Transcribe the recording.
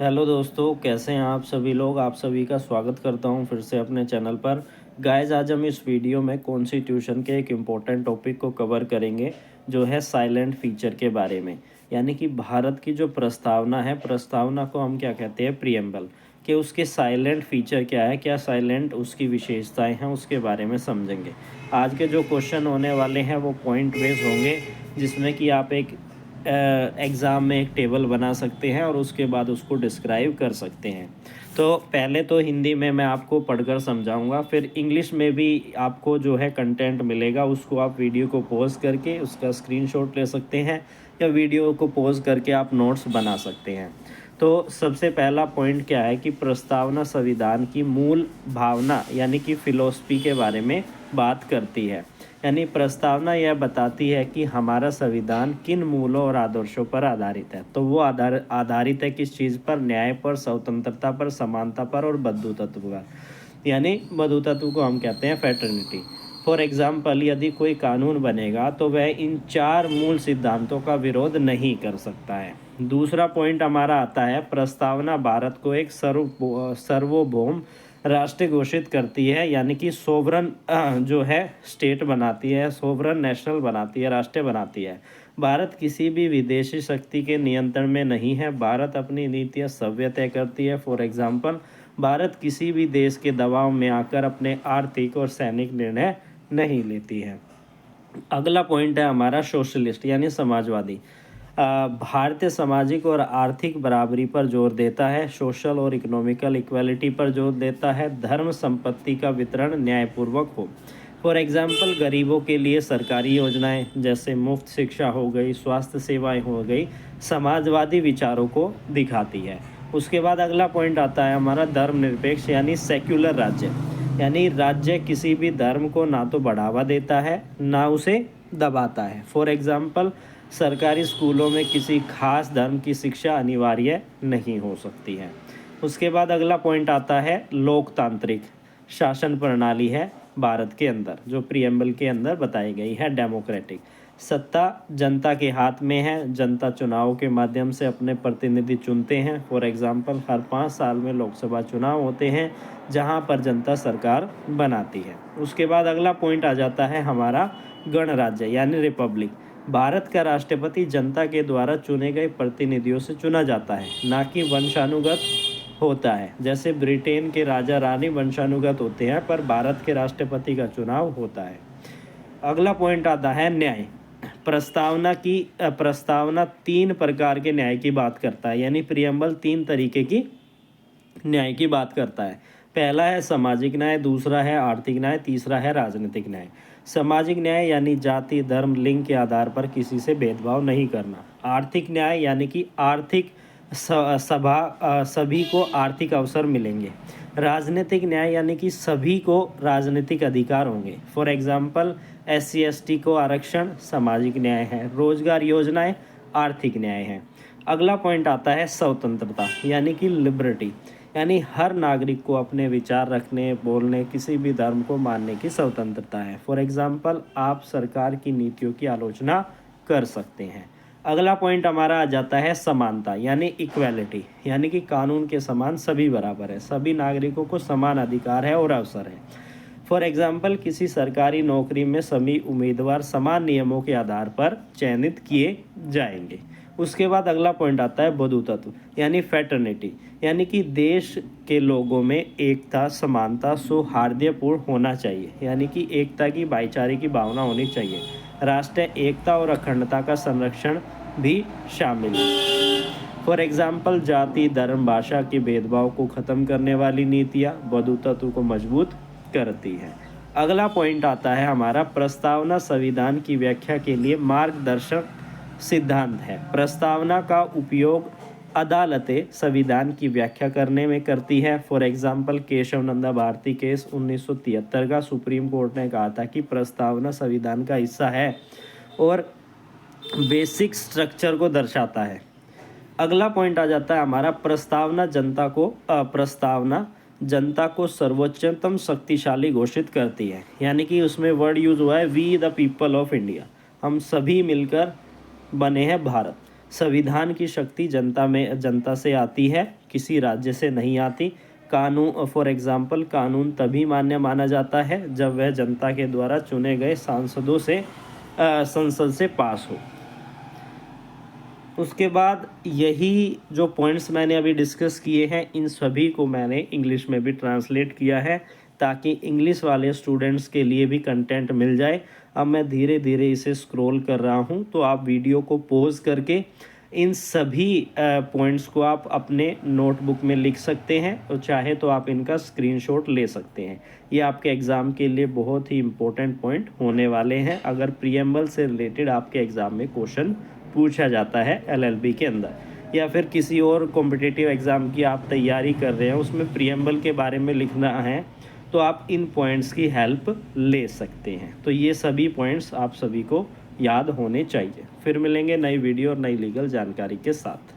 Hello दोस्तों, कैसे हैं आप सभी लोग। आप सभी का स्वागत करता हूं फिर से अपने चैनल पर। गाइस, आज हम इस वीडियो में कॉन्स्टिट्यूशन के एक इम्पोर्टेंट टॉपिक को कवर करेंगे, जो है साइलेंट फीचर के बारे में। यानी कि भारत की जो प्रस्तावना है, प्रस्तावना को हम क्या कहते हैं, प्रीएम्बल, कि उसके साइलेंट फीचर क्या है, क्या साइलेंट उसकी विशेषताएं हैं, उसके बारे में समझेंगे। आज के जो क्वेश्चन होने वाले हैं वो पॉइंट बेस्ड होंगे, जिसमें कि आप एक एग्ज़ाम में एक टेबल बना सकते हैं और उसके बाद उसको डिस्क्राइब कर सकते हैं। तो पहले तो हिंदी में मैं आपको पढ़कर समझाऊंगा, फिर इंग्लिश में भी आपको जो है कंटेंट मिलेगा, उसको आप वीडियो को पॉज करके उसका स्क्रीनशॉट ले सकते हैं, या वीडियो को पॉज करके आप नोट्स बना सकते हैं। तो सबसे पहला पॉइंट क्या है कि प्रस्तावना संविधान की मूल भावना यानी कि फ़िलॉसफी के बारे में बात करती है। यानी प्रस्तावना यह बताती है कि हमारा संविधान किन मूलों और आदर्शों पर आधारित है। तो वो आधारित है किस चीज़ पर? न्याय पर, स्वतंत्रता पर, समानता पर और बंधुत्व पर। यानी बंधुत्व को हम कहते हैं फ्रेटर्निटी। फॉर एग्जाम्पल, यदि कोई कानून बनेगा तो वह इन चार मूल सिद्धांतों का विरोध नहीं कर सकता है। दूसरा पॉइंट हमारा आता है, प्रस्तावना भारत को एक सार्वभौम राष्ट्र घोषित करती है, यानी कि सोवरन जो है स्टेट बनाती है, सोवरन नेशनल बनाती है, राष्ट्र बनाती है। भारत किसी भी विदेशी शक्ति के नियंत्रण में नहीं है। भारत अपनी नीतियाँ स्वयं तय करती है। फॉर एग्जाम्पल, भारत किसी भी देश के दबाव में आकर अपने आर्थिक और सैनिक निर्णय नहीं लेती है। अगला पॉइंट है हमारा सोशलिस्ट यानी समाजवादी। भारतीय सामाजिक और आर्थिक बराबरी पर जोर देता है, सोशल और इकोनॉमिकल इक्वालिटी पर जोर देता है, धर्म संपत्ति का वितरण न्यायपूर्वक हो। फॉर एग्जाम्पल, गरीबों के लिए सरकारी योजनाएं जैसे मुफ्त शिक्षा हो गई, स्वास्थ्य सेवाएं हो गई, समाजवादी विचारों को दिखाती है। उसके बाद अगला पॉइंट आता है हमारा धर्मनिरपेक्ष यानी सेक्युलर राज्य। यानी राज्य किसी भी धर्म को ना तो बढ़ावा देता है ना उसे दबाता है। फॉर एग्जाम्पल, सरकारी स्कूलों में किसी खास धर्म की शिक्षा अनिवार्य नहीं हो सकती है। उसके बाद अगला पॉइंट आता है लोकतांत्रिक शासन प्रणाली है भारत के अंदर, जो प्रीएम्बल के अंदर बताई गई है। डेमोक्रेटिक सत्ता जनता के हाथ में है, जनता चुनाव के माध्यम से अपने प्रतिनिधि चुनते हैं। फॉर एग्जाम्पल, हर 5 साल में लोकसभा चुनाव होते हैं, जहां पर जनता सरकार बनाती है। उसके बाद अगला पॉइंट आ जाता है हमारा गणराज्य यानी रिपब्लिक। भारत का राष्ट्रपति जनता के द्वारा चुने गए प्रतिनिधियों से चुना जाता है, ना कि वंशानुगत होता है। जैसे ब्रिटेन के राजा रानी वंशानुगत होते हैं, पर भारत के राष्ट्रपति का चुनाव होता है। अगला पॉइंट आता है न्याय। प्रस्तावना 3 प्रकार के न्याय की बात करता है, यानी प्रियम्बल 3 तरीके की न्याय की बात करता है। पहला है सामाजिक न्याय, दूसरा है आर्थिक न्याय, तीसरा है राजनीतिक न्याय। सामाजिक न्याय यानी जाति, धर्म, लिंग के आधार पर किसी से भेदभाव नहीं करना। आर्थिक न्याय यानी कि सभी को आर्थिक अवसर मिलेंगे। राजनीतिक न्याय यानी कि सभी को राजनीतिक अधिकार होंगे। फॉर एग्जाम्पल, SC ST को आरक्षण सामाजिक न्याय है, रोजगार योजनाएं आर्थिक न्याय है। अगला पॉइंट आता है स्वतंत्रता यानी कि लिबर्टी। यानी हर नागरिक को अपने विचार रखने, बोलने, किसी भी धर्म को मानने की स्वतंत्रता है। फॉर एग्जाम्पल, आप सरकार की नीतियों की आलोचना कर सकते हैं। अगला पॉइंट हमारा आ जाता है समानता यानी इक्वालिटी। यानी कि कानून के समान सभी बराबर है, सभी नागरिकों को समान अधिकार है और अवसर है। फॉर एग्जाम्पल, किसी सरकारी नौकरी में सभी उम्मीदवार समान नियमों के आधार पर चयनित किए जाएंगे। उसके बाद अगला पॉइंट आता है बंधुत्व यानी फ्रेटर्निटी। यानी कि देश के लोगों में एकता, समानता, सौहार्दपूर्ण होना चाहिए। यानी कि एकता की, भाईचारे की भावना होनी चाहिए। राष्ट्रीय एकता और अखंडता का संरक्षण भी शामिल है। फॉर एग्जाम्पल, जाति, धर्म, भाषा के भेदभाव को खत्म करने वाली नीतियाँ बंधुत्व को मजबूत करती है। अगला पॉइंट आता है हमारा प्रस्तावना संविधान की व्याख्या के लिए मार्गदर्शक सिद्धांत है। प्रस्तावना का उपयोग अदालतें संविधान की व्याख्या करने में करती है। For example, Kesavananda Bharati case 1973 का सुप्रीम कोर्ट ने कहा था कि प्रस्तावना संविधान का हिस्सा है और बेसिक स्ट्रक्चर को दर्शाता है। अगला पॉइंट आ जाता है हमारा प्रस्तावना जनता को सर्वोच्चतम शक्तिशाली घोषित करती है। यानी कि उसमें वर्ड यूज हुआ है we the people of India, हम सभी मिलकर बने हैं भारत। संविधान की शक्ति जनता से आती है, किसी राज्य से नहीं आती। कानून, फॉर एग्जांपल, कानून तभी मान्य माना जाता है जब वह जनता के द्वारा चुने गए सांसदों से संसद से पास हो। उसके बाद यही जो पॉइंट्स मैंने अभी डिस्कस किए हैं, इन सभी को मैंने इंग्लिश में भी ट्रांसलेट किया है ताकि इंग्लिश वाले स्टूडेंट्स के लिए भी कंटेंट मिल जाए। अब मैं धीरे धीरे इसे स्क्रॉल कर रहा हूं, तो आप वीडियो को पॉज करके इन सभी पॉइंट्स को आप अपने नोटबुक में लिख सकते हैं, और चाहे तो आप इनका स्क्रीनशॉट ले सकते हैं। ये आपके एग्ज़ाम के लिए बहुत ही इम्पोर्टेंट पॉइंट होने वाले हैं अगर प्रीएम्बल से रिलेटेड आपके एग्ज़ाम में क्वेश्चन पूछा जाता है एलएलबी के अंदर, या फिर किसी और कॉम्पिटिटिव एग्ज़ाम की आप तैयारी कर रहे हैं, उसमें प्रीएम्बल के बारे में लिखना है, तो आप इन पॉइंट्स की हेल्प ले सकते हैं। तो ये सभी पॉइंट्स आप सभी को याद होने चाहिए। फिर मिलेंगे नई वीडियो और नई लीगल जानकारी के साथ।